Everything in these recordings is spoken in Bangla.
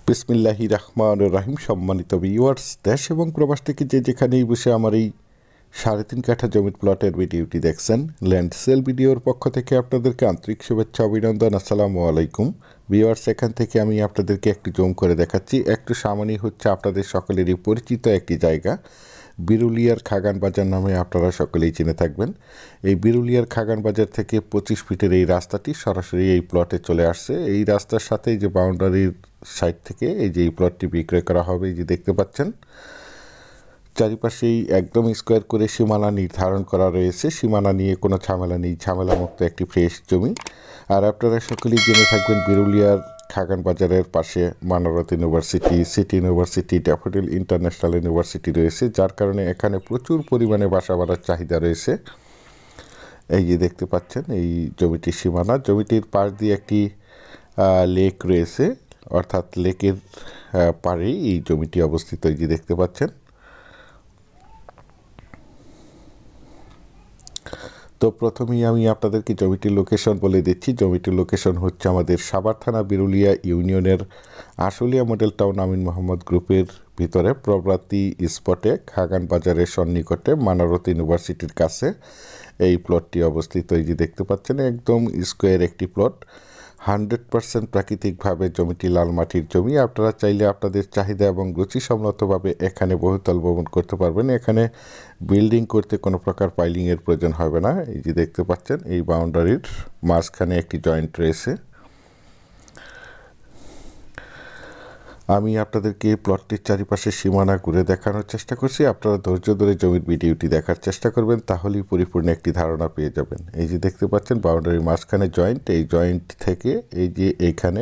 বিসমিল্লাহির রহমানির রহিম। সম্মানিত ভিউয়ার্স, দেশ এবং প্রবাস থেকে যে যেখানেই বসে আমার এই 3.5 কাঠা জমির প্লটের ভিডিওটি দেখছেন, ল্যান্ড সেল ভিডিওর পক্ষ থেকে আপনাদেরকে আন্তরিক শুভেচ্ছা অভিনন্দন। আসসালামু আলাইকুম ভিউয়ার্স। এখান থেকে আমি আপনাদেরকে একটু জুম করে দেখাচ্ছি। একটু সামনেই হচ্ছে আপনাদের সকলেরই পরিচিত একটি জায়গা, বিরুলিয়ার খাগান বাজার নামে আপনারা সকলেই চিনে থাকবেন। এই বিরুলিয়ার খাগান বাজার থেকে 25 ফিটের এই রাস্তাটি সরাসরি এই প্লটে চলে আসছে। এই রাস্তার সাথে যে বাউন্ডারির সাইড থেকে এই যে এই প্লটটি বিক্রয় করা হবে, এই যে দেখতে পাচ্ছেন চারিপাশেই একদম স্কোয়ার করে সীমানা নির্ধারণ করা রয়েছে। সীমানা নিয়ে কোনো ঝামেলা নেই, ঝামেলামুক্ত একটি ফ্রেশ জমি। আর আপনারা সকলেই জেনে থাকবেন বিরুলিয়ার খাগান বাজারের পাশে Manarat university, city university, Daffodil international university রয়েছে, যার কারণে এখানে প্রচুর পরিমাণে বাসা বাড়ার চাহিদা রয়েছে। এই যে দেখতে পাচ্ছেন এই জমিটির সীমানা, জমিটির পাশ দিয়ে একটি লেক রয়েছে, অর্থাৎ লেকের পাড়েই এই জমিটি অবস্থিত। এই যে দেখতে পাচ্ছেন। তো প্রথমেই আমি আপনাদেরকে জমিটির লোকেশন বলে দিচ্ছি। জমিটির লোকেশন হচ্ছে আমাদের সাভার থানা বিরুলিয়া ইউনিয়নের আশুলিয়া মডেল টাউন আমিন মোহাম্মদ গ্রুপের ভিতরে প্রবরাতি স্পটে খাগান বাজারের সন্নিকটে মানরত ইউনিভার্সিটির কাছে এই প্লটটি অবস্থিত। এই যে দেখতে পাচ্ছেন একদম স্কোয়ার একটি প্লট, 100% প্রাকৃতিকভাবে জমিটি লাল মাটির জমি। আপনারা চাইলে আপনাদের চাহিদা এবং রুচিসম্মতভাবে এখানে বহুতল ভবন করতে পারবেন। এখানে বিল্ডিং করতে কোনো প্রকার পাইলিংয়ের প্রয়োজন হবে না। এই যে দেখতে পাচ্ছেন এই বাউন্ডারির মাঝখানে একটি জয়েন্ট রয়েছে। আমি আপনাদেরকে প্লটটির চারিপাশে সীমানা ঘুরে দেখানোর চেষ্টা করছি। আপনারা ধৈর্য ধরে জমির ভিডিওটি দেখার চেষ্টা করবেন, তাহলেই পরিপূর্ণ একটি ধারণা পেয়ে যাবেন। এই যে দেখতে পাচ্ছেন বাউন্ডারির মাঝখানে জয়েন্ট, এই জয়েন্ট থেকে এই যে এইখানে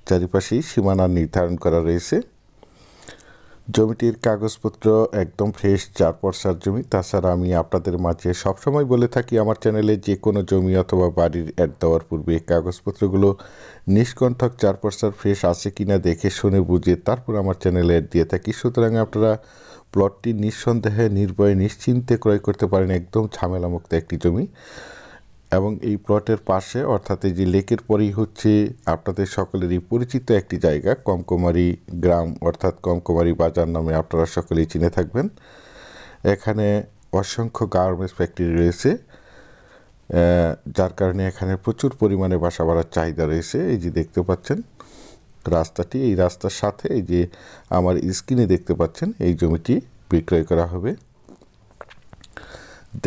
চারিপাশেই সীমানা নির্ধারণ করা রয়েছে। জমিটির কাগজপত্র একদম ফ্রেশ 4 পর্সার জমি। তাছাড়া আমি আপনাদের মাঝে সবসময় বলে থাকি, আমার চ্যানেলে যে কোনো জমি অথবা বাড়ির অ্যাড দেওয়ার পূর্বে কাগজপত্রগুলো নিষ্কণ্ঠক 4 পর্সার ফ্রেশ আছে কিনা দেখে শুনে বুঝে তারপর আমার চ্যানেলে অ্যাড দিয়ে থাকি। সুতরাং আপনারা প্লটটি নিঃসন্দেহে নির্ভয়ে নিশ্চিন্তে ক্রয় করতে পারেন। একদম ঝামেলামুক্ত একটি জমি। এবং এই প্লটের পাশে অর্থাৎ এই যে লেকের পরেই হচ্ছে আপনাদের সকলেরই পরিচিত একটি জায়গা, কমকুমারী গ্রাম অর্থাৎ কমকুমারী বাজার নামে আপনারা সকলেই চিনে থাকবেন। এখানে অসংখ্য গার্মেন্টস ফ্যাক্টরি রয়েছে, যার কারণে এখানে প্রচুর পরিমাণে বাসা বাড়ার চাহিদা রয়েছে। এই যে দেখতে পাচ্ছেন রাস্তাটি, এই রাস্তার সাথে এই যে আমার স্ক্রিনে দেখতে পাচ্ছেন এই জমিটি বিক্রয় করা হবে।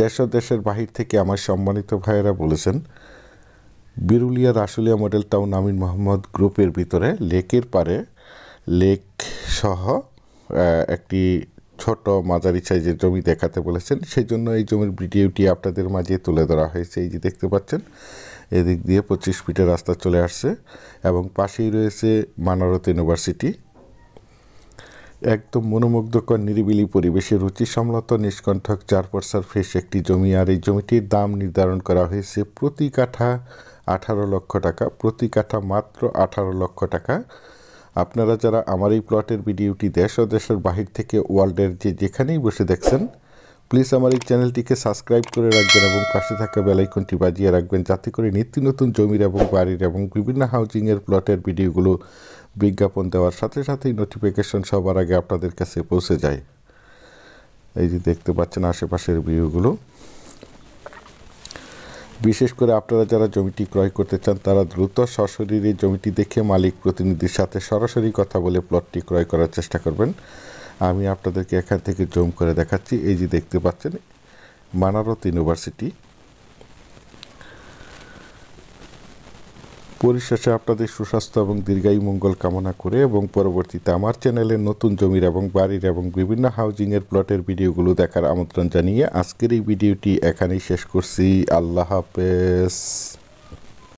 দেশ ও দেশের বাহির থেকে আমার সম্মানিত ভাইয়েরা বলেছেন, বিরুলিয়ার আশুলিয়া মডেল টাউন আমিন মোহাম্মদ গ্রুপের ভিতরে লেকের পারে লেক সহ একটি ছোট মাঝারি সাইজের জমি দেখাতে বলেছেন। সেই জন্য এই জমির ভিডিওটি আপনাদের মাঝে তুলে ধরা হয়েছে। এই যে দেখতে পাচ্ছেন এদিক দিয়ে 25 ফিটের রাস্তা চলে আসছে এবং পাশেই রয়েছে মানরত ইউনিভার্সিটি। একদম মনোমুগ্ধকর নিরিবিলি পরিবেশে রুচিসম্মত নিষ্কণ্ঠক 4 পর্সার ফ্রেশ একটি জমি। আর এই জমিটির দাম নির্ধারণ করা হয়েছে প্রতি কাঠা 18 লক্ষ টাকা, প্রতি কাঠা মাত্র 18 লক্ষ টাকা। আপনারা যারা আমার এই প্লটের ভিডিওটি দেশ ও দেশের বাহির থেকে ওয়ার্ল্ডের যেখানেই বসে দেখছেন, প্লিজ আমার এই চ্যানেলটিকে সাবস্ক্রাইব করে রাখবেন এবং পাশে থাকা বেলাইকনটি বাজিয়ে রাখবেন, যাতে করে নিত্য নতুন জমির এবং বাড়ির এবং বিভিন্ন হাউজিংয়ের প্লটের ভিডিওগুলো বিজ্ঞাপন দেওয়ার সাথে সাথেই নোটিফিকেশন সবার আগে আপনাদের কাছে পৌঁছে যায়। এই যে দেখতে পাচ্ছেন আশেপাশের ভিউগুলো। বিশেষ করে আপনারা যারা জমিটি ক্রয় করতে চান, তারা দ্রুত সশরীরে জমিটি দেখে মালিক প্রতিনিধির সাথে সরাসরি কথা বলে প্লটটি ক্রয় করার চেষ্টা করবেন। আমি আপনাদেরকে এখান থেকে জুম করে দেখাচ্ছি। এই যে দেখতে পাচ্ছেন মানরত ইউনিভার্সিটি। পরিশেষে আপনাদের সুস্বাস্থ্য এবং দীর্ঘায়ু মঙ্গল কামনা করে এবং পরবর্তীতে আমার চ্যানেলে নতুন জমির এবং বাড়ির এবং বিভিন্ন হাউজিংয়ের প্লটের ভিডিওগুলো দেখার আমন্ত্রণ জানিয়ে আজকের এই ভিডিওটি এখানেই শেষ করছি। আল্লাহ হাফেজ।